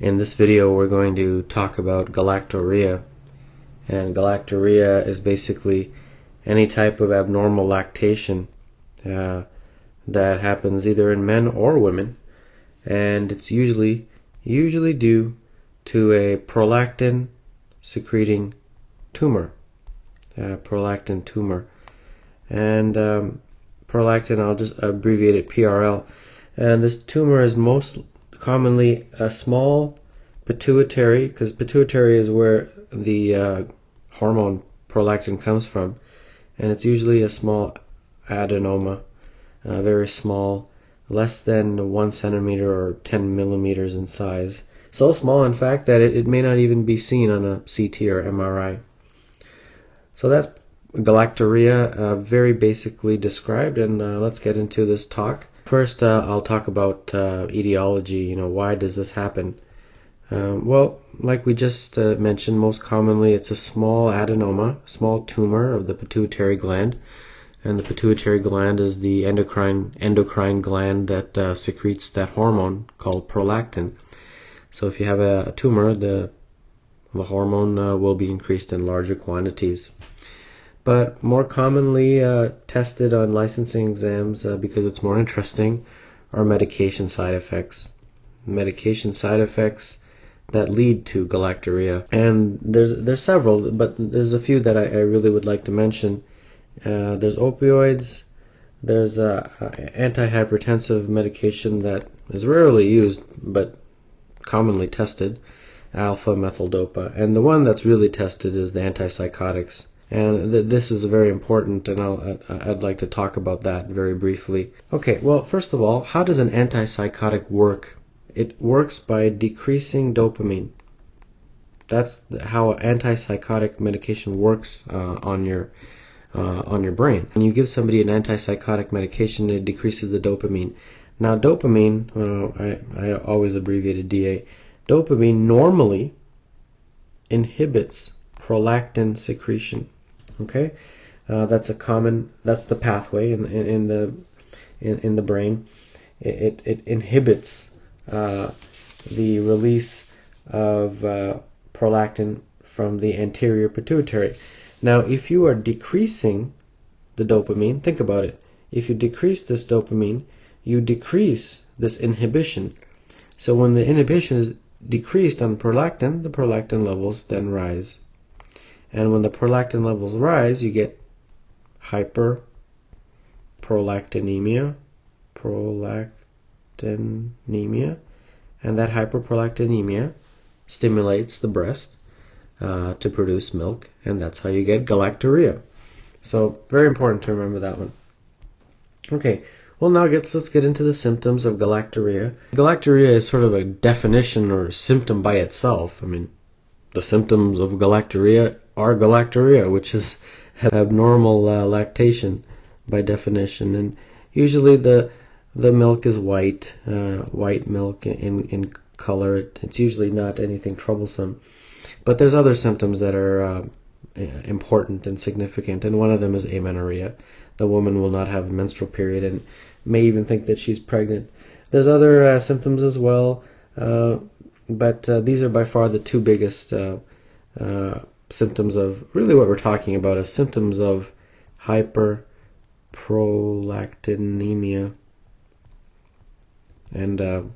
In this video we're going to talk about galactorrhea, and galactorrhea is basically any type of abnormal lactation that happens either in men or women, and it's usually due to a prolactin secreting tumor. Prolactin tumor, and prolactin, I'll just abbreviate it PRL, and this tumor is most commonly a small pituitary, because pituitary is where the hormone prolactin comes from, and it's usually a small adenoma, very small, less than 1 centimeter or 10 millimeters in size. So small, in fact, that it may not even be seen on a CT or MRI. So that's galactorrhea, very basically described, and let's get into this talk. First, I'll talk about etiology. Why does this happen? Well, like we just mentioned, most commonly it's a small adenoma, small tumor of the pituitary gland, and the pituitary gland is the endocrine gland that secretes that hormone called prolactin. So if you have a tumor, the hormone will be increased in larger quantities. But more commonly tested on licensing exams, because it's more interesting, are medication side effects. Medication side effects that lead to galactorrhea. And there's several, but there's a few that I really would like to mention. There's opioids, there's antihypertensive medication that is rarely used but commonly tested, alpha-methyl-dopa. And the one that's really tested is the antipsychotics. And this is very important, and I'd like to talk about that very briefly. Okay, well, first of all, how does an antipsychotic work? It works by decreasing dopamine. That's how antipsychotic medication works on your brain. When you give somebody an antipsychotic medication, it decreases the dopamine. Now, dopamine, I always abbreviated DA. Dopamine normally inhibits prolactin secretion. Okay, that's the pathway in the brain. It inhibits the release of prolactin from the anterior pituitary. Now, if you are decreasing the dopamine, think about it. If you decrease this dopamine, you decrease this inhibition. So when the inhibition is decreased on prolactin, the prolactin levels then rise. And when the prolactin levels rise, you get hyperprolactinemia, and that hyperprolactinemia stimulates the breast to produce milk, and that's how you get galactorrhea. So very important to remember that one. Okay, well, now let's get into the symptoms of galactorrhea. Galactorrhea is sort of a definition or a symptom by itself. I mean, the symptoms of galactorrhea are galactorrhea, which is abnormal lactation by definition, and usually the milk is white milk in color. It's usually not anything troublesome, but there's other symptoms that are important and significant, and one of them is amenorrhea. The woman will not have a menstrual period and may even think that she's pregnant. There's other symptoms as well, but these are by far the two biggest symptoms of really what we're talking about, is symptoms of hyperprolactinemia, and the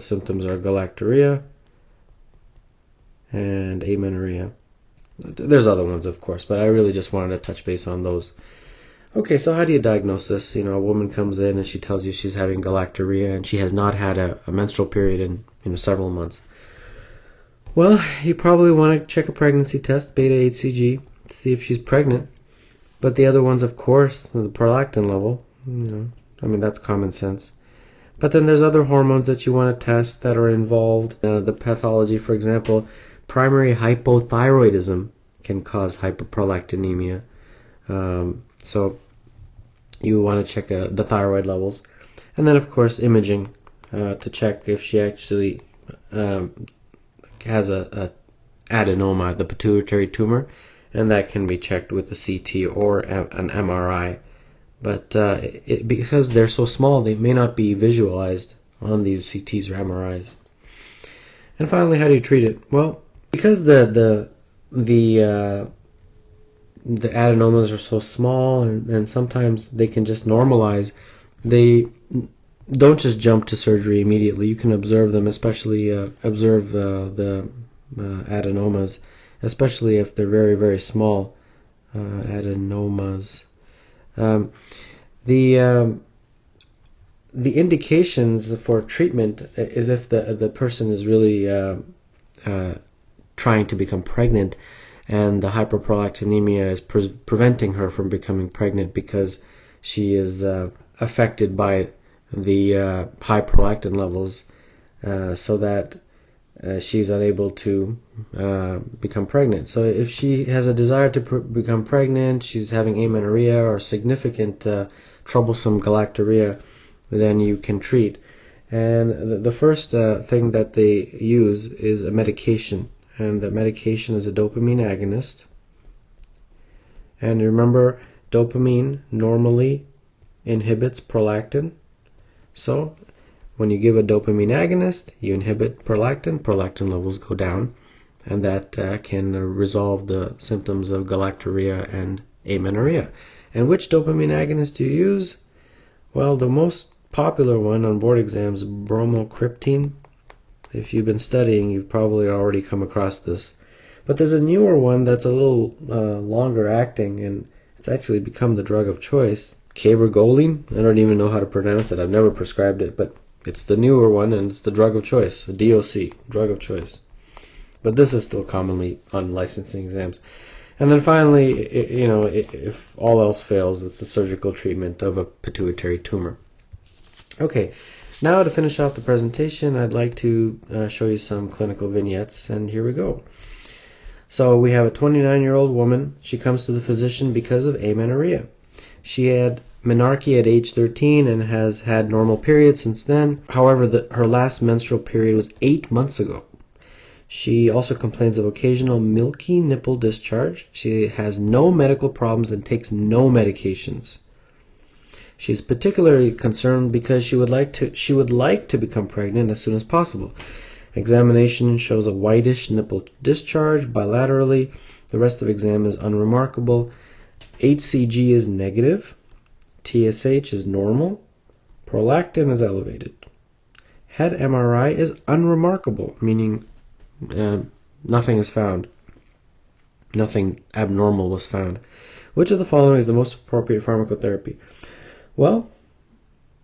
symptoms are galactorrhea and amenorrhea. There's other ones, of course, but I really just wanted to touch base on those. Okay, so how do you diagnose this? A woman comes in and she tells you she's having galactorrhea and she has not had a menstrual period in several months. Well, you probably want to check a pregnancy test, beta-HCG, to see if she's pregnant. But the other ones, of course, the prolactin level, that's common sense. But then there's other hormones that you want to test that are involved. The pathology, for example, primary hypothyroidism can cause hyperprolactinemia. So you want to check the thyroid levels. And then, of course, imaging to check if she actually has a adenoma, the pituitary tumor, and that can be checked with a CT or an MRI. But because they're so small, they may not be visualized on these CTs or MRIs. And finally, how do you treat it? Well, because the adenomas are so small, and sometimes they can just normalize, they don't just jump to surgery immediately. You can observe them, especially observe the adenomas, especially if they're very, very small adenomas. The indications for treatment is if the person is really trying to become pregnant, and the hyperprolactinemia is preventing her from becoming pregnant because she is affected by the high prolactin levels, so that she's unable to become pregnant. So if she has a desire to become pregnant, she's having amenorrhea or significant troublesome galactorrhea, then you can treat. And the first thing that they use is a medication, and the medication is a dopamine agonist. And remember, dopamine normally inhibits prolactin. So when you give a dopamine agonist, you inhibit prolactin, prolactin levels go down, and that can resolve the symptoms of galactorrhea and amenorrhea. And which dopamine agonist do you use? Well, the most popular one on board exams, bromocriptine. If you've been studying, you've probably already come across this. But there's a newer one that's a little longer acting, and it's actually become the drug of choice. Cabergoline? I don't even know how to pronounce it. I've never prescribed it, but it's the newer one, and it's the drug of choice, the DOC, drug of choice. But this is still commonly on licensing exams. And then finally, if all else fails, it's the surgical treatment of a pituitary tumor. Okay, now to finish off the presentation, I'd like to show you some clinical vignettes, and here we go. So we have a 29-year-old woman. She comes to the physician because of amenorrhea. She had menarche at age 13 and has had normal periods since then. However, her last menstrual period was 8 months ago. She also complains of occasional milky nipple discharge. She has no medical problems and takes no medications. She's particularly concerned because she would like to become pregnant as soon as possible. Examination shows a whitish nipple discharge bilaterally. The rest of exam is unremarkable. HCG is negative. TSH is normal. Prolactin is elevated. Head MRI is unremarkable, meaning nothing is found. Nothing abnormal was found. Which of the following is the most appropriate pharmacotherapy? Well,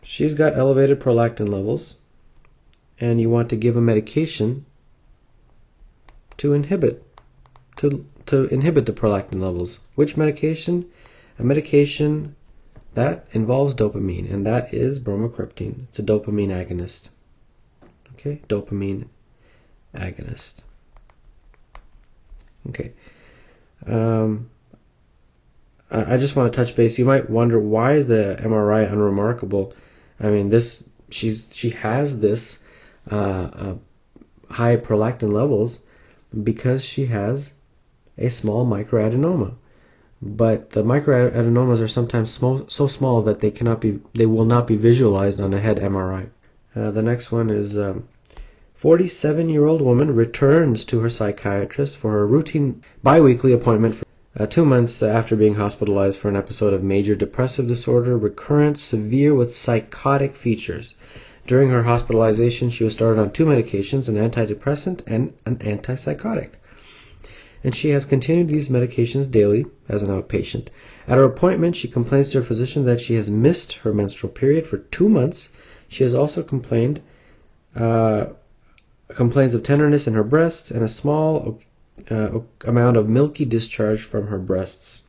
she's got elevated prolactin levels, and you want to give a medication to inhibit the prolactin levels. Which medication? A medication that involves dopamine, and that is bromocriptine. It's a dopamine agonist. Okay, dopamine agonist. Okay. I just want to touch base. You might wonder, why is the MRI unremarkable? I mean, she has this high prolactin levels because she has a small microadenoma. But the microadenomas are sometimes so small that they will not be visualized on a head MRI. The next one is 47-year-old woman returns to her psychiatrist for a routine biweekly appointment for 2 months after being hospitalized for an episode of major depressive disorder, recurrent, severe, with psychotic features. During her hospitalization, she was started on 2 medications, an antidepressant and an antipsychotic. And she has continued these medications daily as an outpatient. At her appointment, she complains to her physician that she has missed her menstrual period for 2 months. She has also complains of tenderness in her breasts and a small amount of milky discharge from her breasts.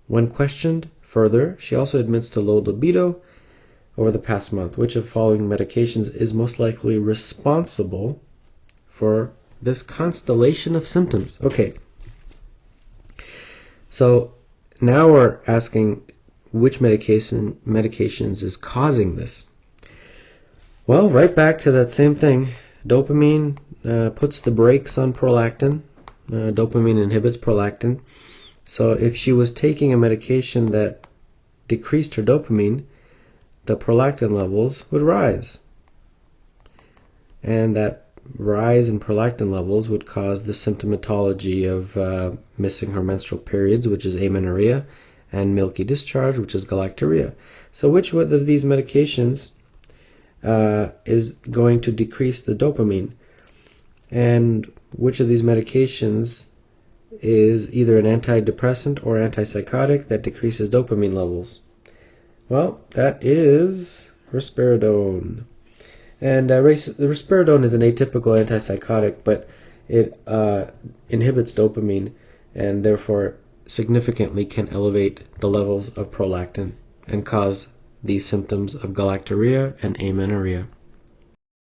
When questioned further, she also admits to low libido over the past month. Which of the following medications is most likely responsible for this constellation of symptoms? Okay, so now we're asking which medications is causing this. Well, right back to that same thing. Dopamine puts the brakes on prolactin. Dopamine inhibits prolactin. So if she was taking a medication that decreased her dopamine, the prolactin levels would rise. and that rise in prolactin levels would cause the symptomatology of missing her menstrual periods, which is amenorrhea, and milky discharge, which is galactorrhea. So which one of these medications is going to decrease the dopamine? And which of these medications is either an antidepressant or antipsychotic that decreases dopamine levels? Well, that is risperidone. And the risperidone is an atypical antipsychotic, but it inhibits dopamine and therefore significantly can elevate the levels of prolactin and cause these symptoms of galactorrhea and amenorrhea.